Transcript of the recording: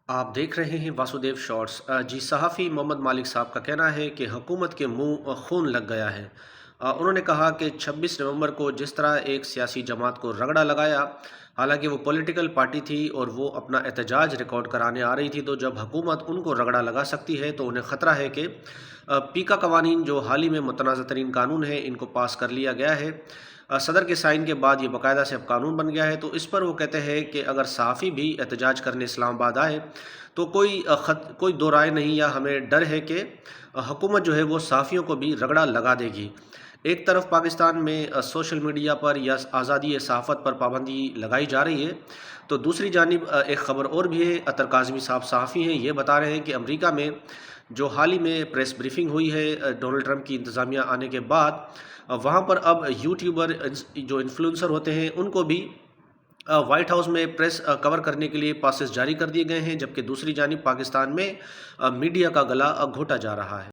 आप देख रहे हैं वासुदेव शॉर्ट्स। जी, सहाफ़ी मोहम्मद मालिक साहब का कहना है कि हुकूमत के मुंह खून लग गया है। उन्होंने कहा कि 26 नवंबर को जिस तरह एक सियासी जमात को रगड़ा लगाया, हालांकि वो पॉलिटिकल पार्टी थी और वो अपना एहतजाज रिकॉर्ड कराने आ रही थी, तो जब हुकूमत उनको रगड़ा लगा सकती है तो उन्हें ख़तरा है कि पीका कवानीन जो हाल ही में मुतनाज़ तरीन कानून है, इनको पास कर लिया गया है। सदर के साइन के बाद ये बाकायदा से अब कानून बन गया है। तो इस पर वो कहते हैं कि अगर सहाफ़ी भी एहतजाज करने इस्लामाबाद आए तो कोई दो राय नहीं, या हमें डर है कि हुकूमत जो है वो सहाफ़ियों को भी रगड़ा लगा देगी। एक तरफ पाकिस्तान में सोशल मीडिया पर या आज़ादी सहाफ़त पर पाबंदी लगाई जा रही है, तो दूसरी जानिब एक ख़बर और भी है। अतर काज़मी साहब सहाफ़ी हैं, ये बता रहे हैं कि अमेरिका में जो हाल ही में प्रेस ब्रीफिंग हुई है डोनाल्ड ट्रंप की इंतज़ामिया आने के बाद, वहाँ पर अब यूट्यूबर जो इन्फ्लुएंसर होते हैं उनको भी व्हाइट हाउस में प्रेस कवर करने के लिए पासेस जारी कर दिए गए हैं, जबकि दूसरी जानिब पाकिस्तान में मीडिया का गला घोटा जा रहा है।